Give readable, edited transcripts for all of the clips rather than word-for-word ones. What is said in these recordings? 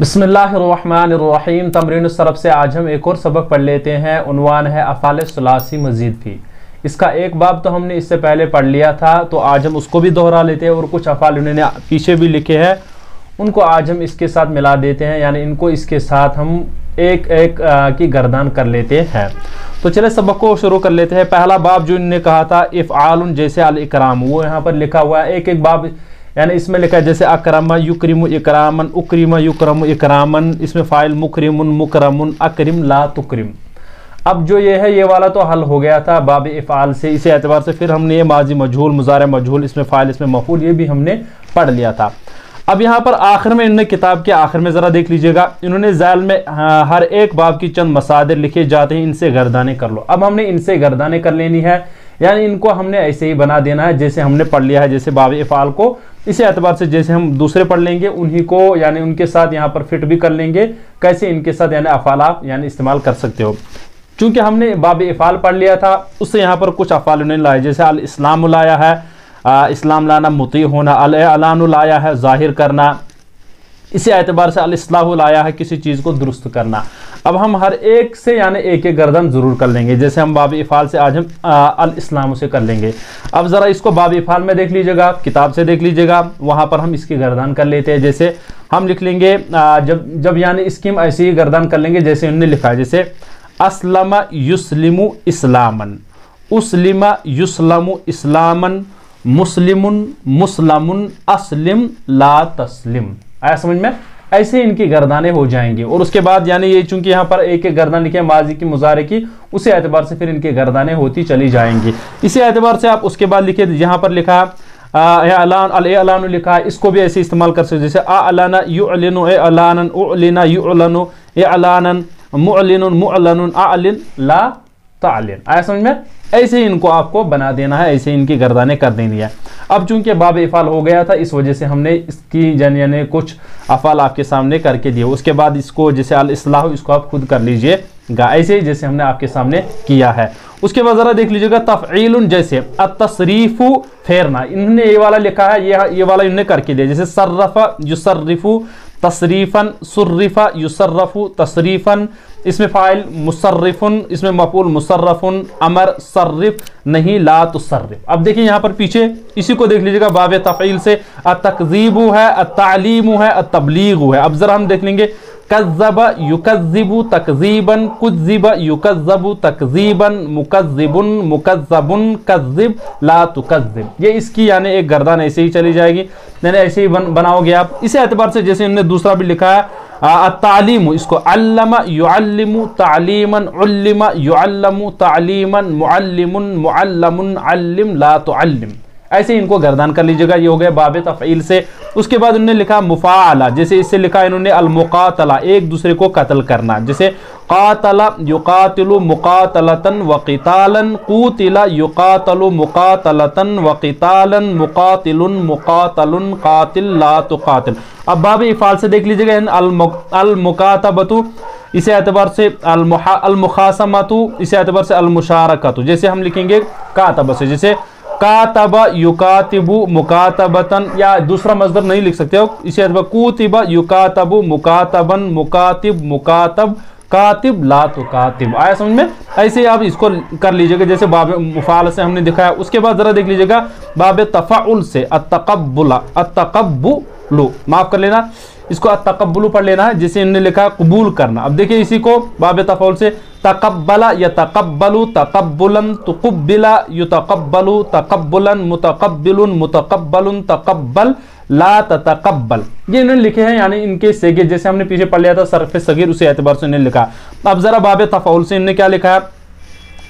बिस्मिल्लाहिर्रहमानिर्रहीम। तमरीन सरफ से आज हम एक और सबक पढ़ लेते हैं। उन्वान है अफ़ाल सुलासी मज़ीद भी। इसका एक बाब तो हमने इससे पहले पढ़ लिया था, तो आज हम उसको भी दोहरा लेते हैं और कुछ अफ़ाल उन्होंने पीछे भी लिखे हैं, उनको आज हम इसके साथ मिला देते हैं, यानी इनको इसके साथ हम एक एक की गर्दान कर लेते हैं। तो चले सबक को शुरू कर लेते हैं। पहला बाब जो इन्होंने कहा था इफ़आलुन जैसे अल इकराम, वो यहाँ पर लिखा हुआ है। एक एक बाब यानी इसमें लिखा है जैसे अकरमा युक्रिमु इकरामन, उक्रिमा युक्रमु इकरामन, इसमें फ़ाइल मुकरिमुन मुकरमुन, अकरिम ला तुकरिम। अब जो ये है ये वाला तो हल हो गया था बाब इफ़आल से, इसी एतबार से फिर हमने ये माजी मजहूल मुज़ारे मजहूल, इसमें फ़ाइल इसमें मफ़ूल, ये भी हमने पढ़ लिया था। अब यहाँ पर आखिर में इन्होंने किताब के आखिर में ज़रा देख लीजिएगा, इन्होंने ज़ैल में हर एक बाब की चंद मसादिर लिखे जाते हैं, इनसे गर्दाने कर लो। अब हमने इनसे गर्दाने कर लेनी है, यानी इनको हमने ऐसे ही बना देना है जैसे हमने पढ़ लिया है, जैसे बाब इफ़आल को इसी एतबार से जैसे हम दूसरे पढ़ लेंगे उन्हीं को, यानी उनके साथ यहाँ पर फिट भी कर लेंगे। कैसे इनके साथ यानी अफ़ाल आप यानी इस्तेमाल कर सकते हो। चूँकि हमने बाब इफ़आल पढ़ लिया था, उससे यहाँ पर कुछ अफ़ाल उन्होंने लाए, जैसे अल इस्लाम लाया है, इस्लाम लाना मुती होना, अल एलान लाया है जाहिर करना, इसी एतबार से अल इस्लाह लाया है किसी चीज़ को दुरुस्त करना। अब हम हर एक से यानी एक एक गर्दन ज़रूर कर लेंगे, जैसे हम बाब इफ़आल से आज हम अल इस्लाम से कर लेंगे। अब ज़रा इसको बाब इफ़आल में देख लीजिएगा, किताब से देख लीजिएगा, वहाँ पर हम इसकी गर्दन कर लेते हैं। जैसे हम लिख लेंगे जब यानी इसकी हम ऐसी ही गर्दन कर लेंगे जैसे उन्होंने लिखा है, जैसे अस्लम युस्लिमु इस्लामन, उस्लिम युस्लमु इस्लामन, मुस्लिमुन मुस्लमुन, अस्लिम ला तस्लिम। आया समझ में? ऐसे इनकी गर्दानें हो जाएंगी। और उसके बाद यानी ये चूंकि यहाँ पर एक एक गर्दान लिखे माजी की मुजारे की, उसी एतबार से फिर इनकी गर्दानें होती चली जाएंगी। इसी एतबार से आप उसके बाद लिखे, यहाँ पर लिखा अलान लिखा है, इसको भी ऐसे इस्तेमाल कर सकते, जैसे अलाना युअलिनु अलानन, उअलिना युअलनु अलानन, मुअलिनुन मुअलनुन, अलिन ला तालिन। आया समझ में? ऐसे ही इनको आपको बना देना है, ऐसे इनकी गर्दानें कर देनी है। अब चूंकि बाब इफ़आल हो गया था, इस वजह से हमने इसकी यानी कुछ अफ़ाल आपके सामने करके दिए। उसके बाद इसको जैसे अल इस्लाह, इसको आप खुद कर लीजिएगा ऐसे ही जैसे हमने आपके सामने किया है। उसके बाद ज़रा देख लीजिएगा तफ़ईलुन, जैसे अतसरीफ़ु फेरना, इन्होंने ये वाला लिखा है, ये वाला इन्होंने करके दिया, जैसे सर्रफ़ युसर्रिफ़ु तसरीफ़न, सुर्रिफ़ा युसर्रफ़ु तसरीफ़न, इसमें फ़ाइल मुसर्रिफ़ुन, इसमें मफ़ूल मुसर्रफ़ुन, अमर सर्रिफ़ नहीं ला तुसर्रिफ़। अब देखिए यहाँ पर पीछे इसी को देख लीजिएगा, बाब तफ़ईल से अतक़ज़ीबु है, अत्तालीमु है, अत्तबलीगु है। अब ज़रा हम देख लेंगे, कज़्ज़ब युकज़्ज़िबु तकज़ीबन, कुज़्ज़िब युकज़्ज़बु तकज़ीबन, मुकज़्ज़िबुन मुकज़्ज़बुन, कज़्ज़िब ला तुकज़्ज़िब। ये इसकी यानी एक गर्दान ऐसे ही चली जाएगी, यानी ऐसे ही बनाओगे आप। इसी एतबार से जैसे इन्होंने दूसरा भी लिखा है तालीमु, इसको अल्लम युअल्लिमु तालीमन, उल्लिम युअल्लमु तालीमन, मुअल्लिमुन मुअल्लमुन, अल्लिम ला तुअल्लिम। ऐसे इनको गर्दान कर लीजिएगा। ये हो गया बाब तफ़ईल से। उसके बाद उन्होंने लिखा मुफ़ाअला, जैसे इससे लिखा इन्होंने अल मुक़ातला, एक दूसरे को कत्ल करना, जैसे क़ातला युक़ातिलु मुक़ातलतन व क़ितालन, क़ूतिला युक़ातलु मुक़ातलतन व क़ितालन, मुक़ातिलुन मुक़ातलुन, क़ातिल ला तुक़ातिल। अब बाब इफ़आल से देख लीजिएगा, अल मुकातबतु, इसी एतबार से अल मुखासमतु, इसी एतबार से अल मुशारकतु। जैसे हम लिखेंगे कातब से, जैसे कातब युकातिबु मुकातबतन, या दूसरा मज़दर नहीं लिख सकते हो, इसी एतबार कुतिब युकातबु मुकातबन, मुकातिब मुकातब, कातिब ला तुकातिब। आया समझ में? ऐसे ही आप इसको कर लीजिएगा जैसे बाब मुफ़ाल से हमने दिखाया। उसके बाद ज़रा देख लीजिएगा बाब तफ़ाउल से अत्तक़ब्बुला, अत्तक़ब्बुलु, माफ़ कर लेना, इसको अत्तक़ब्बुलु पढ़ लेना है, जैसे इन्होंने लिखा कबूल करना। अब देखिए इसी को बाब तफ़ाउल से तक़ब्बला यतक़ब्बलु तक़ब्बुलन, तुक़ब्बिला युतक़ब्बलु तक़ब्बुलन, मुतक़ब्बिलुन मुतक़ब्बलुन, तक़ब्बल ला ततक़ब्बल। ये इन्होंने लिखे हैं, यानी इनके सेगे जैसे हमने पीछे पढ़ लिया था सरफ़ सगीर, उसी एतबार से इन्होंने लिखा। अब ज़रा बाब तफ़ाउल से इन्होंने क्या लिखा है,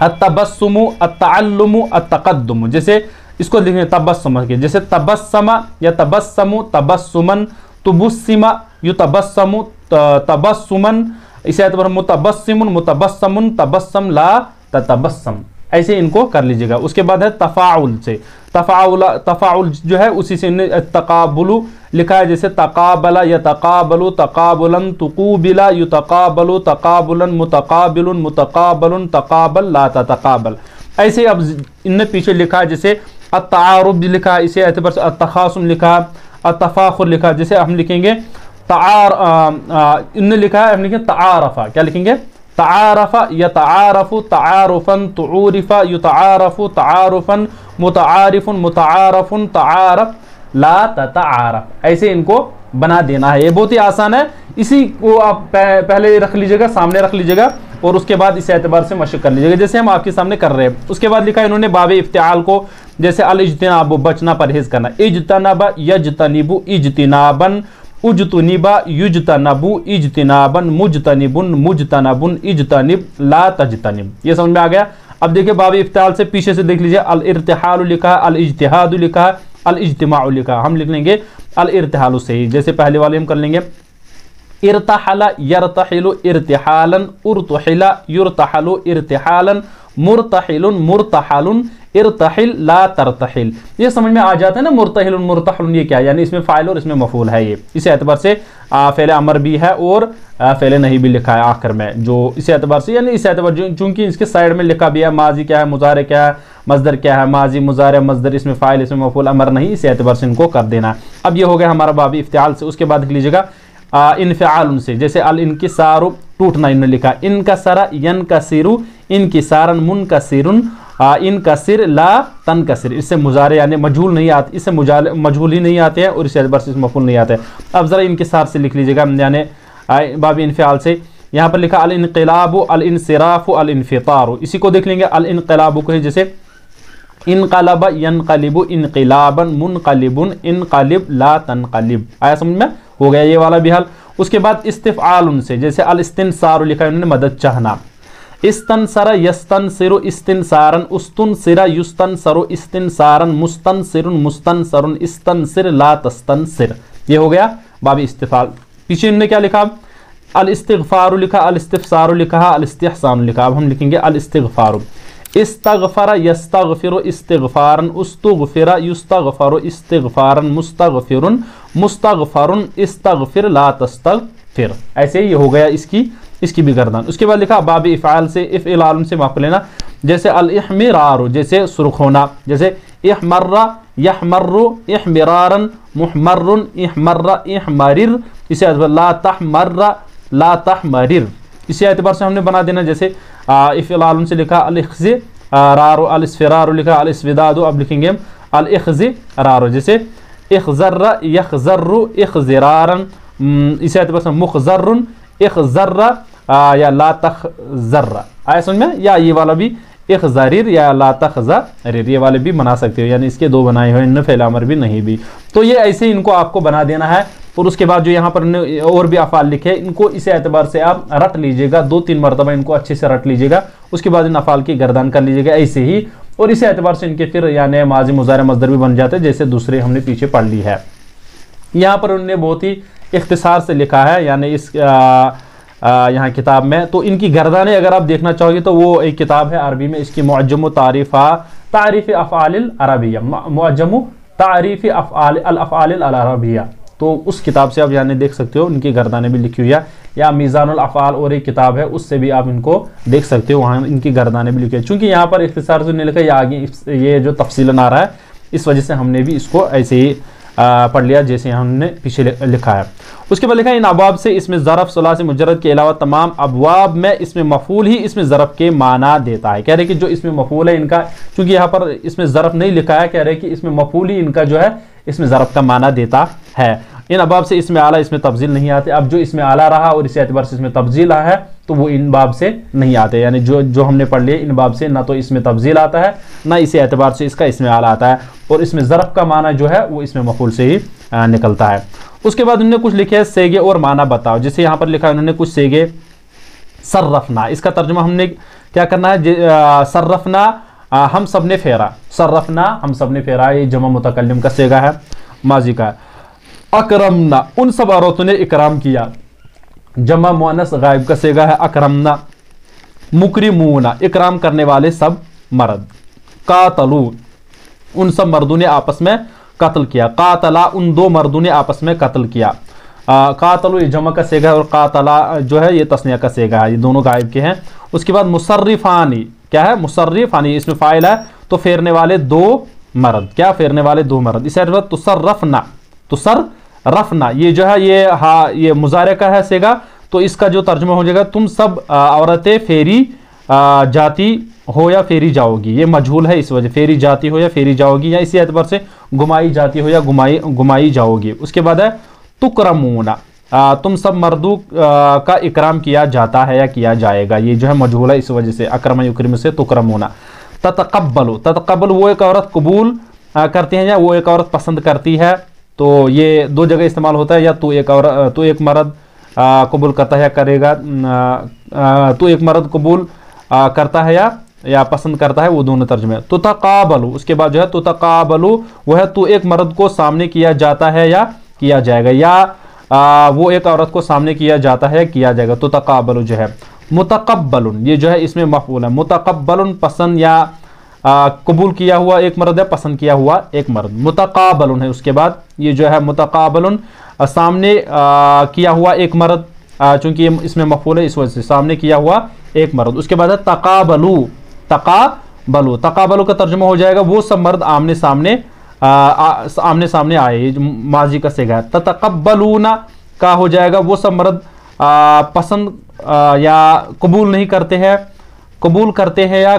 अत्तबस्सुमु अत्तअल्लुमु अत्तक़द्दुमु, जैसे इसको लिखें तबस्सुम के, जैसे तबस्समा या तबस्समु तबस्सुमन, तुबस्सिमा युतबस्समु तबस्सुमन, इसी एतबार मुतबस्सिमुन मुतबस्समुन, तबस्सम ला ततबस्सम। ऐसे इनको कर लीजिएगा। उसके बाद है तफ़ाउल से, तफ़ाउल जो है उसी से तक़ाबुलु लिखा है, जैसे तक़ाबला या तक़ाबलु तक़ाबुलन, तुक़ूबिला युतक़ाबलु तक़ाबुलन, मुतक़ाबिलुन मुतक़ाबलुन, तक़ाबल ला ततक़ाबल। ऐसे अब इनने पीछे लिखा है, जैसे अत्तारुब लिखा है, इसी एतबार से अत्तखासुम लिखा, अत्तफ़ाखुर लिखा, जैसे हम लिखेंगे इन्होंने लिखा है, हम लिखेंगे तआरफा, क्या लिखेंगे? तआरफा यतआरफु तआरुफन तुऊरिफा युतआरफु तआरुफन मुतआरिफुन मुतआरफुन तआरफ ला ततआरफ, ऐसे इनको बना देना है। ये बहुत ही आसान है, इसी को आप पहले रख लीजिएगा, सामने रख लीजिएगा और उसके बाद इस एतबार से मशक कर लीजिएगा जैसे हम आपके सामने कर रहे हैं। उसके बाद लिखा है इन्होंने बाब इफ्तिआल को, जैसे अल इज्तिनाबु बचना परहेज करना, इज्तनबा यज्तनिबु इज्तिनाबन उज्तनिबा युज्तनबु इज्तिनाबन मुज्तनिबुन मुज्तनबुन इज्तनिब ला तज्तनिब। ये समझ में आ गया। अब देखिए बाब इफ्तिआल से पीछे से देख लीजिए, अल इर्तिहाल लिखा, अल इज्तिहाद लिखा, अल इज्तिमाउ लिखा। हम लिख लेंगे अल इर्तिहाल से ही, जैसे पहले वाले हम कर लेंगे इर्तहला यर्तहिलु इर्तिहालन उर्तहिला युर्तहलु इर्तिहालन मुर्तहिलुन मुर्तहलुन इर्तहिल ला तरतहिल। ये समझ में आ जाता है ना, मुर्तहिलुन मुर्तहलुन ये क्या है, यानी इसमें फाइल और इसमें मफूल है। ये इस एतबार से फेले अमर भी है और फेले नहीं भी लिखा है आखिर में, जो इस एतबार से, यानी इस एतबार चूंकि इसके साइड में लिखा भी है माजी क्या है, मुजारे क्या है, मजदर क्या है, माजी मुजारे मजदर, इसमें फाइल इसमें मफूल अमर नहीं, इस एतबार से इनको कर देना है। अब ये हो गया हमारा बाब इफ्तिआल से। उसके बाद लिख लीजिएगा इनफ़ाल से, जैसे अल इनकिसारु टूटना, इन्होंने लिखा इनकसरा यनकसिरु इनकिसारन मुनकसिरुन इनकसिर ला तनकसिर। इससे मुजारे यानी मजहूल नहीं आते, इससे मजहूल ही नहीं आते हैं और इस एतबार से मफूल नहीं आते हैं। अब ज़रा इनकिसार से लिख लीजिएगा, यानी बाब इनफ़ाल से यहाँ पर लिखा अल इनक़िलाबु अल इनसिराफ़ु अल इनफ़ितारु, इसी को देख लेंगे अल इनक़िलाबु को, जैसे इनक़लबा यनक़लिबु इनक़िलाबन मुनक़लिबुन इनक़लिब ला तनक़लिब। आया समझ में? हो गया ये वाला भी हल। उसके बाद इस्तिफ़आल से, जैसे अल इस्तिनसारु लिखा है उन्होंने मदद चाहना, इस्तनसरा यस्तनसिरु इस्तिनसारन उस्तुनसिरा युस्तनसरु इस्तिनसारन मुस्तनसिरुन मुस्तनसरुन इस्तनसिर ला तस्तनसिर। ये हो गया बाब इस्तिफ़ाल। पीछे इन्होंने क्या लिखा? अल इस्तिग़फ़ारु लिखा, अल इस्तिफ़सारु लिखा, अल इस्तिहसान लिखा। अब हम लिखेंगे अल इस्तिग़फ़ारु, इस्तग़फ़रा यस्तग़फ़िरु इस्तिग़फ़ारन उस्तग़फ़िरा युस्तग़फ़रु इस्तिग़फ़ारन मुस्तग़फ़िरुन मुस्तग़फ़रुन इस्तग़फ़िर ला तस्तग़फ़िर। ऐसे ही हो गया इसकी भी गर्दन। उसके बाद लिखा बाब इफ़आल से, इफ़इलाल से माफ़ कर लेना, जैसे अल इहमिरारु, जैसे सुर्ख होना, जैसे इहमर्रा यहमर्रु इहमिरारन मुहमर्रुन इहमर्रा इहमरिर, इसे ला तहमर्रा ला तहमरिर, इसी एतबार से हमने बना देना। जैसे इफ़इलाल से लिखा अल इख़्ज़िरारु अल इस्फ़िरारु लिखा, अल इस्विदादु अब लिखेंगे हम अल इख़्ज़िरारु, जैसे इख़्ज़र्रा यख़्ज़र्रु इख़्ज़िरारन, इसी एतबार से मुख़्ज़र्रुन इख़्ज़र्रा या ला तख़्ज़र्रा। आया समझ में? या ये वाला भी इख़्ज़रिर या ला तख़्ज़रिर, ये वाले भी बना सकते हो, यानी इसके दो बनाए हुए, इनमें फ़ेल अमर भी नहीं भी। तो ये ऐसे इनको आपको बना देना है। और उसके बाद जो यहाँ पर और भी अफ़ाल लिखे, इनको इस एतबार से आप रट लीजिएगा, 2-3 मरतबा इनको अच्छे से रट लीजिएगा। उसके बाद इन अफ़ाल की गर्दान कर लीजिएगा ऐसे ही, और इस एतबार से इनके फिर यानी माजी मुज़ारे मज़दर भी बन जाते हैं, जैसे दूसरे हमने पीछे पढ़ ली है। यहाँ पर उन्होंने बहुत ही इख्तिसार से लिखा है, यानी इस यहाँ किताब में। तो इनकी गर्दानें अगर आप देखना चाहोगे तो वो एक किताब है अरबी में, इसकी मुअज्जम तारीफ़ अफ़आलिल अरबिया, मुअज्जम तारीफ़ अल अफ़आलिल अरबिया, तो उस किताब से आप यानी देख सकते हो, इनकी गर्दानें भी लिखी हुई है। या मीज़ानुल अफ़आल और एक किताब है, उससे भी आप इनको देख सकते हो, वहाँ इनकी गर्दानें भी लिखी है। चूँकि यहाँ पर इख्तिसार से नहीं लिखा, या आगे ये जो तफसीलन आ रहा है, इस वजह से हमने भी इसको ऐसे ही पढ़ लिया जैसे हमने पीछे लिखा है। उसके बाद लिखा है इन अबवाब से, इसमें ज़रफ़ सुलासी मुजर्रद के अलावा तमाम अबवाब में इसमें मफ़ूल ही इसमें ज़रफ़ के माना देता है। कह रहे कि जो इसमें मफ़ूल है इनका, चूँकि यहाँ पर इसमें ज़रफ़ नहीं लिखा है, कह रहे कि इसमें मफ़ूल ही इनका जो है इसमें ज़रफ़ का माना देता है। इन अबाब से इसमें आला इसमें तब्जील नहीं आते। अब जो इसमें आला रहा और इस एतबार से इसमें तब्जील है, तो वो इन बाब से नहीं आते, यानी जो हमने पढ़ लिए इन बाब से ना तो इसमें तब्जील आता है, ना इसी एतबार से इसका इसमें आला आता है, और इसमें ज़रफ़ का माना जो है वो इसमें मफ़ूल से ही निकलता है। उसके बाद उन्होंने कुछ लिखे है सेगे और माना बताओ, जैसे यहाँ पर लिखा है उन्होंने कुछ सेगे सर्रफना, इसका तर्जुमा हमने क्या करना है, सर्रफना हम सब ने फेरा, सर्रफना हम सब ने फेरा, ये जमा मुतकल्लिम का सेगा है, माजी का। अकरमना उन सब औरतों ने इकराम किया, जमा मुअन्नस गायब का सेगा है अकरमना। मुकरिमूना इकराम करने वाले सब मर्द। कातलू उन सब मर्दों ने आपस में कत्ल किया। कातला उन दो मर्दों ने आपस में कत्ल किया। कातलू ये जमा का सेगा है और कातला जो है ये तस्निया का सेगा है, ये दोनों गायब के हैं। उसके बाद मुसर्रिफानी क्या है, मुसर्रिफानी इसमें फाइल है, तो फेरने वाले दो मर्द, क्या फेरने वाले दो मर्द। इस तुसर्रफना, तुसर रफना, ये जो है ये ये मुजारे का है सेगा, तो इसका जो तर्जुमा हो जाएगा तुम सब औरतें फेरी जाती हो या फेरी जाओगी। ये मजहूल है, इस वजह फेरी जाती हो या फेरी जाओगी, या इसी एतबार से घुमाई जाती हो या घुमाई जाओगी। उसके बाद है तुकरमूना, तुम सब मर्दों का इकराम किया जाता है या किया जाएगा। ये जो है मजहूल है, इस वजह से अकरम युकरम से तुकरमूना। ततकब्बलु, ततकब्बल वो एक औरत कबूल करती है या वो एक औरत पसंद करती है, तो ये दो जगह इस्तेमाल होता है, या तू एक मर्द कबूल करता है या करेगा, तू एक मर्द कबूल करता है या पसंद करता है, वो दोनों तर्जुमे। तुतकाबलु, उसके बाद जो है तुतकाबलु वो है तू एक मर्द को सामने किया जाता है या किया जाएगा, या वो एक औरत को सामने किया जाता है या किया जाएगा। तुतकाबलु जो है। मुतकब्बलुन, ये जो है इसमें मफऊल है। मुतकब्बलुन पसंद या कबूल किया हुआ एक मर्द है, पसंद किया हुआ एक मर्द। मुतकाबलुन है उसके बाद, ये जो है मुतकाबलुन सामने किया हुआ एक मर्द, चूंकि इसमें मफऊल है इस वजह से सामने किया हुआ एक मर्द। उसके बाद है तकाबलु, तकाबलु, तकाबलु का तर्जुमा हो जाएगा वो सब मर्द आमने सामने आमने सामने आए, माजी का सेगा है। ततकब्बलूना का हो जाएगा वो सब मर्द पसंद या कबूल नहीं करते हैं, कबूल करते हैं या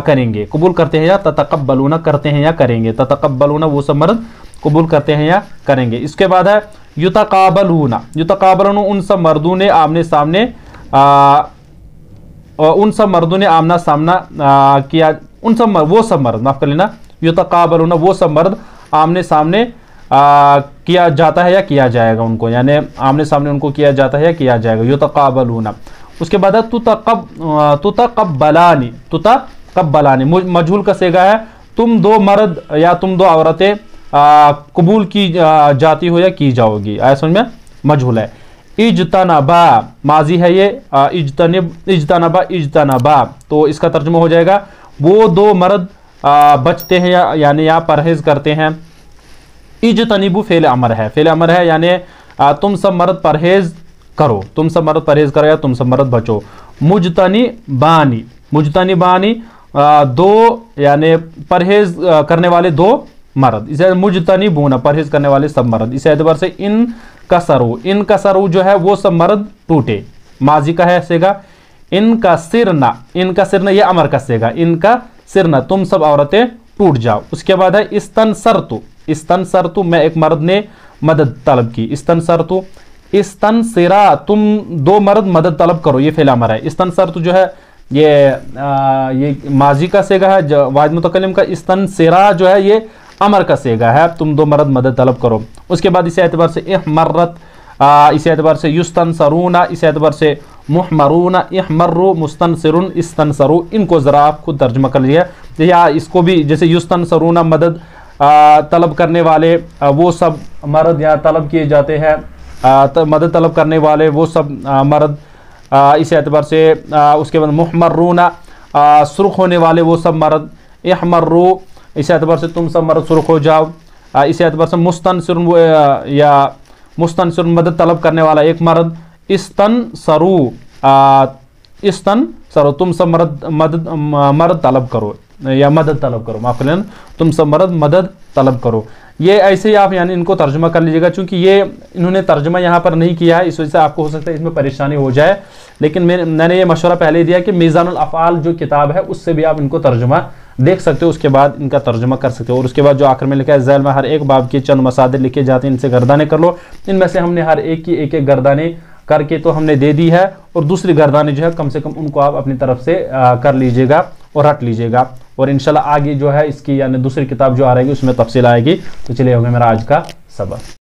करेंगे, कबूल करते हैं या ततकब्बलूना करते हैं या करेंगे। ततकब्बलूना वो सब मर्द कबूल करते हैं या करेंगे। इसके बाद है युतकाबलूना, युतकाबलूना उन सब मर्दों ने आमने सामने उन सब मर्दों ने आमना सामना किया, उन सब वो सब मर्द माफ कर लेना, युतकाबलूना वो सब मर्द आमने सामने किया जाता है या किया जाएगा उनको, यानी आमने सामने उनको किया जाता है या किया जाएगा। युतकाबलूना। उसके बाद है तुतकब्बलानी, तुतकब्बलानी मजहूल का सेगा है तुम दो मर्द या तुम दो औरतें कबूल की जाती हो या की जाओगी। आया समझ में, मजहूल है। इज्तनबा माजी है ये, इज्तनबा इज्तनबा, तो इसका तर्जुमा हो जाएगा वो दो मर्द बचते हैं यानी या परहेज करते हैं। इज्तनिबु फेल अमर है, फेल अमर है यानी तुम सब मर्द परहेज करो, तुम सब मर्द परहेज करो या तुम सब मर्द बचो। मुजतनिबानी, मुजतनिबानी दो यानी परहेज करने वाले दो मर्द, इसे मुजतनिबूना परहेज करने वाले सब मर्द। इस एतबार से इन कसरू, इन कसरू जो है वो सब मर्द टूटे, माजी का है सेगा। इनका सिरना, इनका सिरना ये अमर का सेगा, इनका सिरना तुम सब औरतें टूट जाओ। उसके बाद है इस्तनसरतु, इस्तनसरतु मैं एक मर्द ने मदद तलब की। इस्तनसरतु, इस्तनसिरा तुम दो मर्द मदद तलब करो, ये फेल अमर है। इस्तनसरतु जो है ये माजी का सेगा है वाहिद मुतकल्लिम का। इस्तनसिरा जो है ये अमर का सेगा है, तुम दो मर्द मदद तलब करो। उसके बाद इसी एतबार से इहमर्रत, इसी एतबार से युस्तनसरूना, इसी एतबार से मुहमरूना, इहमर्रु, मुस्तनसिरुन, इस्तनसरू, इनको ज़रा आप खुद तर्जुमा कर लीजिए। या इसको भी जैसे युस्तनसरूना मदद तलब करने वाले वो सब मर्द यहाँ तलब किए जाते हैं, मदद तलब करने वाले वो सब मर्द, इस एतबार से। उसके बाद मुहमर्रूना सुर्ख होने वाले वो सब मर्द। इहमर्रु इस एतबार से तुम सब मर्द सुर्ख हो जाओ। इस एतबार से मुस्तनसिरुन या मुस्तनसिरुन मदद तलब करने वाला एक मर्द। इस्तनसरू, इस्तनसरू तुम सब मर्द तलब करो या मदद तलब करो, माफ कर लेना, तुम सब मर्द मदद तलब करो। ये ऐसे ही आप यानी इनको तर्जुमा कर लीजिएगा, चूंकि ये इन्होंने तर्जुमा यहाँ पर नहीं किया है, इस वजह से आपको हो सकता है इसमें परेशानी हो जाए। लेकिन मैंने ये मशवरा पहले दिया कि मीज़ानुल अफ़आल जो किताब है उससे भी आप इनको तर्जुमा देख सकते हो, उसके बाद इनका तर्जुमा कर सकते हो। और उसके बाद जो आखिर में लिखा है ज़ैल में हर एक बाब के चंद मसादिर लिखे जाते हैं, इनसे गर्दाने कर लो। इनमें से हमने हर एक की एक एक गर्दाने करके तो हमने दे दी है, और दूसरी गर्दाने जो है कम से कम उनको आप अपनी तरफ से कर लीजिएगा और रट लीजिएगा। और इंशाल्लाह आगे जो है इसकी यानी दूसरी किताब जो आ रहेगी उसमें तफसील आएगी। तो चलिए हो गया मेरा आज का सबक।